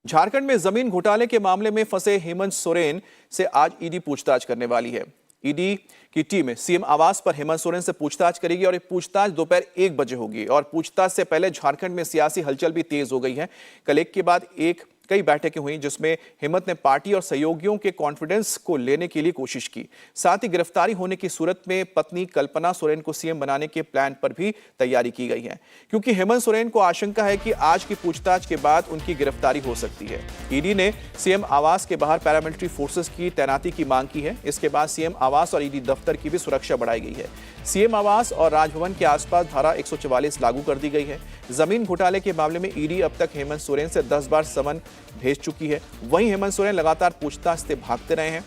झारखंड में जमीन घोटाले के मामले में फंसे हेमंत सोरेन से आज ईडी पूछताछ करने वाली है। ईडी की टीम सीएम आवास पर हेमंत सोरेन से पूछताछ करेगी और ये पूछताछ दोपहर 1 बजे होगी। और पूछताछ से पहले झारखंड में सियासी हलचल भी तेज हो गई है। कल एक के बाद एक कई बैठकें हुई जिसमें हेमंत ने पार्टी और सहयोगियों के कॉन्फिडेंस को लेने के लिए कोशिश की। साथ ही गिरफ्तारी होने की सूरत में पत्नी कल्पना सोरेन को सीएम बनाने के प्लान पर भी तैयारी की गई है, क्योंकि हेमंत सोरेन को आशंका है कि आज की पूछताछ के बाद उनकी गिरफ्तारी हो सकती है। ईडी ने सीएम आवास के बाहर पैरामिलिट्री फोर्सेस की तैनाती की मांग की है। इसके बाद सीएम आवास और ईडी दफ्तर की भी सुरक्षा बढ़ाई गई है। सीएम आवास और राजभवन के आसपास धारा 144 लागू कर दी गई है। जमीन घोटाले के मामले में ईडी अब तक हेमंत सोरेन से 10 बार समन भेज चुकी है। वहीं हेमंत सोरेन लगातार पूछताछ से भागते रहे हैं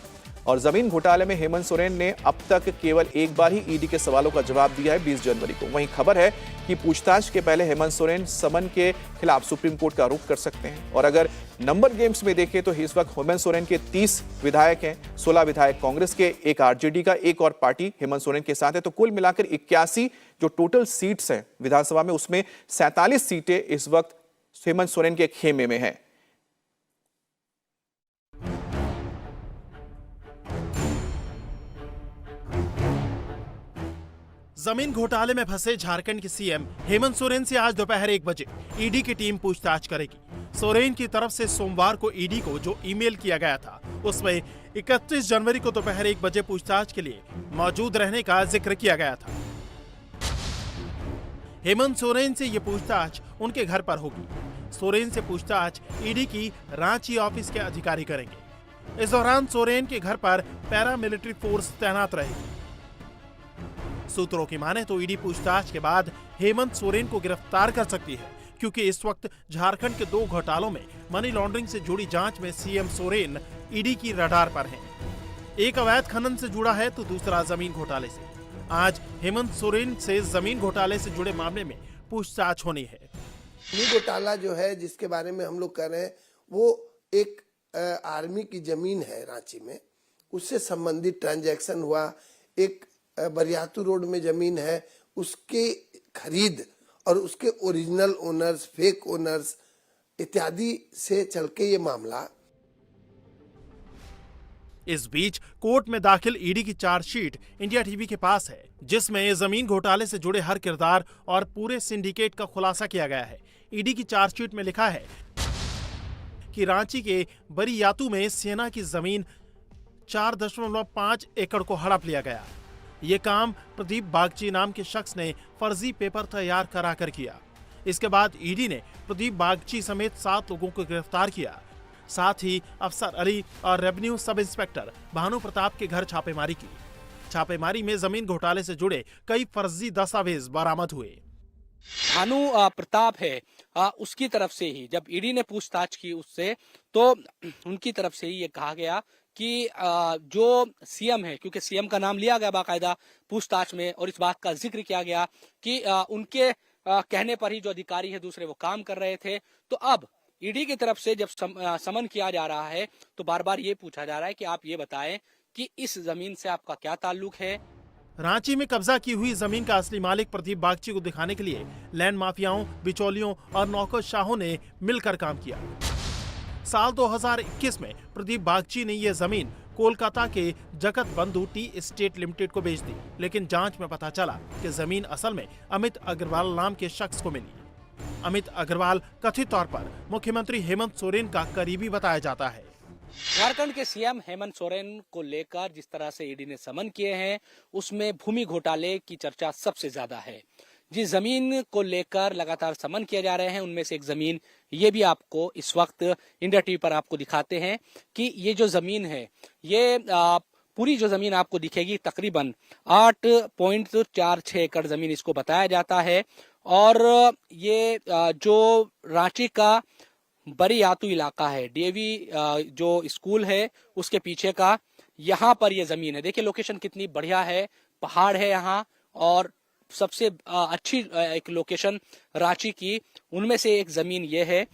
और जमीन घोटाले में हेमंत सोरेन ने अब तक केवल एक बार ही ईडी के सवालों का जवाब दिया है, 20 जनवरी को। वहीं खबर है कि पूछताछ के पहले हेमंत सोरेन समन के खिलाफ सुप्रीम कोर्ट का रुख कर सकते हैं। और अगर नंबर गेम्स में देखें तो इस वक्त हेमंत सोरेन के 30 विधायक हैं, 16 विधायक कांग्रेस के, एक आरजेडी का, एक और पार्टी हेमंत सोरेन के साथ है। तो कुल मिलाकर 81 जो टोटल सीट्स हैं विधानसभा में, उसमें 47 सीटें इस वक्त हेमंत सोरेन के खेमे में है। जमीन घोटाले में फंसे झारखंड के सीएम हेमंत सोरेन से आज दोपहर 1 बजे ईडी की टीम पूछताछ करेगी। सोरेन की तरफ से सोमवार को ईडी को जो ईमेल किया गया था उसमें 31 जनवरी को दोपहर 1 बजे पूछताछ के लिए मौजूद रहने का जिक्र किया गया था। हेमंत सोरेन से ये पूछताछ उनके घर पर होगी। सोरेन से पूछताछ ईडी की रांची ऑफिस के अधिकारी करेंगे। इस दौरान सोरेन के घर पर पैरामिलिट्री फोर्स तैनात रहेगी। सूत्रों की माने तो ईडी पूछताछ के बाद हेमंत सोरेन को गिरफ्तार कर सकती है, क्योंकि इस वक्त झारखंड के 2 घोटालों में मनी लॉन्ड्रिंग से जुड़ी जांच में सीएम सोरेन ईडी की रडार पर हैं। एक अवैध खनन से जुड़ा है तो दूसरा जमीन घोटाले से। आज हेमंत सोरेन से जमीन घोटाले से जुड़े मामले में पूछताछ होनी है। जमीन घोटाला जो है जिसके बारे में हम लोग कह रहे हैं वो एक आर्मी की जमीन है रांची में, उससे संबंधित ट्रांजैक्शन हुआ। एक बरियातू रोड में जमीन है, उसके खरीद और उसके ओरिजिनल ओनर्स, फेक ओनर्स इत्यादि से चल के ये मामला। इस बीच कोर्ट में दाखिल ईडी की चार्जशीट इंडिया टीवी के पास है, जिसमें जमीन घोटाले से जुड़े हर किरदार और पूरे सिंडिकेट का खुलासा किया गया है। ईडी की चार्जशीट में लिखा है कि रांची के बरियातू में सेना की जमीन 4.5 एकड़ को हड़प लिया गया। ये काम प्रदीप बागची नाम के शख्स ने फर्जी पेपर तैयार कराकर किया। इसके बाद ईडी ने प्रदीप बागची समेत 7 लोगों को गिरफ्तार किया। साथ ही अफसर अली और revenue sub inspector Bhanu Pratap के घर छापेमारी की। छापेमारी में जमीन घोटाले से जुड़े कई फर्जी दस्तावेज बरामद हुए। भानु प्रताप है, उसकी तरफ से ही जब ईडी ने पूछताछ की उससे, तो उनकी तरफ से ही ये कहा गया कि जो सीएम है, क्योंकि सीएम का नाम लिया गया बाकायदा पूछताछ में, और इस बात का जिक्र किया गया कि उनके कहने पर ही जो अधिकारी है दूसरे वो काम कर रहे थे। तो अब ईडी की तरफ से जब समन किया जा रहा है तो बार बार ये पूछा जा रहा है कि आप ये बताएं कि इस जमीन से आपका क्या ताल्लुक है। रांची में कब्जा की हुई जमीन का असली मालिक प्रदीप बागची को दिखाने के लिए लैंड माफियाओं, बिचौलियों और नौकरशाहों ने मिलकर काम किया। साल 2021 में प्रदीप बागची ने यह जमीन कोलकाता के जगत बंधु टी एस्टेट लिमिटेड को बेच दी, लेकिन जांच में पता चला कि जमीन असल में अमित अग्रवाल नाम के शख्स को मिली। अमित अग्रवाल कथित तौर पर मुख्यमंत्री हेमंत सोरेन का करीबी बताया जाता है। झारखंड के सीएम हेमंत सोरेन को लेकर जिस तरह से ईडी ने समन किए हैं, उसमें भूमि घोटाले की चर्चा सबसे ज्यादा है। जिस जमीन को लेकर लगातार समन किए जा रहे हैं उनमें से एक जमीन ये भी आपको इस वक्त इंडिया टीवी पर आपको दिखाते हैं कि ये जो जमीन है, ये पूरी जो जमीन आपको दिखेगी तकरीबन 8.46 एकड़ जमीन इसको बताया जाता है। और ये जो रांची का बरियातू इलाका है, डीएवी जो स्कूल है उसके पीछे का, यहाँ पर ये जमीन है। देखिए लोकेशन कितनी बढ़िया है, पहाड़ है यहाँ, और सबसे अच्छी एक लोकेशन रांची की उनमें से एक जमीन ये है।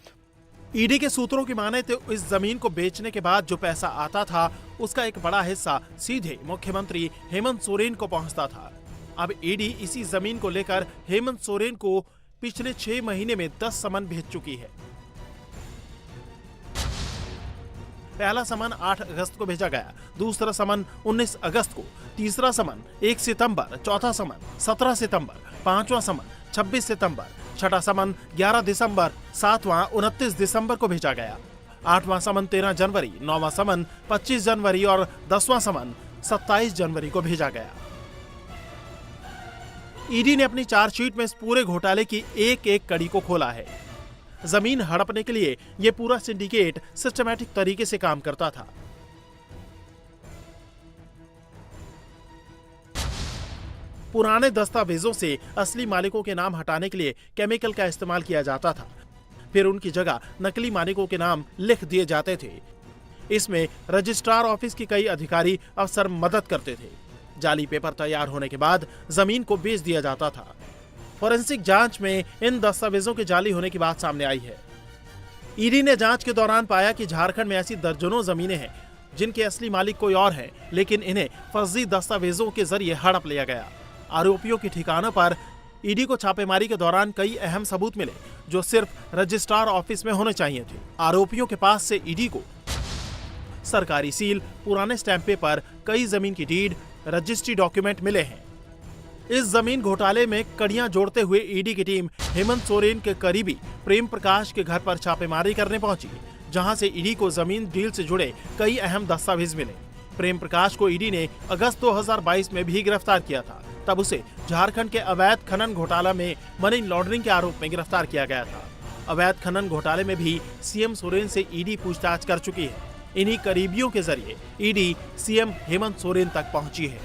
ईडी के सूत्रों की माने तो इस जमीन को बेचने के बाद जो पैसा आता था उसका एक बड़ा हिस्सा सीधे मुख्यमंत्री हेमंत सोरेन को पहुंचता था। अब ईडी इसी जमीन को लेकर हेमंत सोरेन को पिछले 6 महीने में 10 समन भेज चुकी है। पहला समन 8 अगस्त को भेजा गया, दूसरा समन 19 अगस्त को, तीसरा समन 1 सितंबर, चौथा समन 17 सितंबर, पांचवा समन 26 सितंबर, छठा समन 11 दिसंबर, सातवां 29 दिसंबर को भेजा गया, आठवां समन 13 जनवरी, नौवां समन 25 जनवरी और 10वां समन 27 जनवरी को भेजा गया। ईडी ने अपनी चार्जशीट में इस पूरे घोटाले की एक एक कड़ी को खोला है। जमीन हड़पने के लिए यह पूरा सिंडिकेट सिस्टमैटिक तरीके से काम करता था। पुराने दस्तावेजों से असली मालिकों के नाम हटाने के लिए केमिकल का इस्तेमाल किया जाता था, फिर उनकी जगह नकली मालिकों के नाम लिख दिए जाते थे। इसमें रजिस्ट्रार ऑफिस के कई अधिकारी अफसर मदद करते थे। जाली पेपर तैयार होने के बाद जमीन को बेच दिया जाता था। फोरेंसिक जांच में इन दस्तावेजों के जाली होने की बात सामने आई है। ईडी ने जांच के दौरान पाया कि झारखंड में ऐसी दर्जनों जमीनें हैं जिनके असली मालिक कोई और हैं, लेकिन इन्हें फर्जी दस्तावेजों के जरिए हड़प लिया गया। आरोपियों के ठिकानों पर ईडी को छापेमारी के दौरान कई अहम सबूत मिले जो सिर्फ रजिस्ट्रार ऑफिस में होने चाहिए थे। आरोपियों के पास से ईडी को सरकारी सील, पुराने स्टैंप पेपर, कई जमीन की डीड, रजिस्ट्री डॉक्यूमेंट मिले हैं। इस जमीन घोटाले में कड़ियां जोड़ते हुए ईडी की टीम हेमंत सोरेन के करीबी प्रेम प्रकाश के घर पर छापेमारी करने पहुंची, जहां से ईडी को जमीन डील से जुड़े कई अहम दस्तावेज मिले। प्रेम प्रकाश को ईडी ने अगस्त 2022 में भी गिरफ्तार किया था। तब उसे झारखंड के अवैध खनन घोटाला में मनी लॉन्ड्रिंग के आरोप में गिरफ्तार किया गया था। अवैध खनन घोटाले में भी सीएम सोरेन से ईडी पूछताछ कर चुकी है। इन्हीं करीबियों के जरिए ईडी सीएम हेमंत सोरेन तक पहुंची है।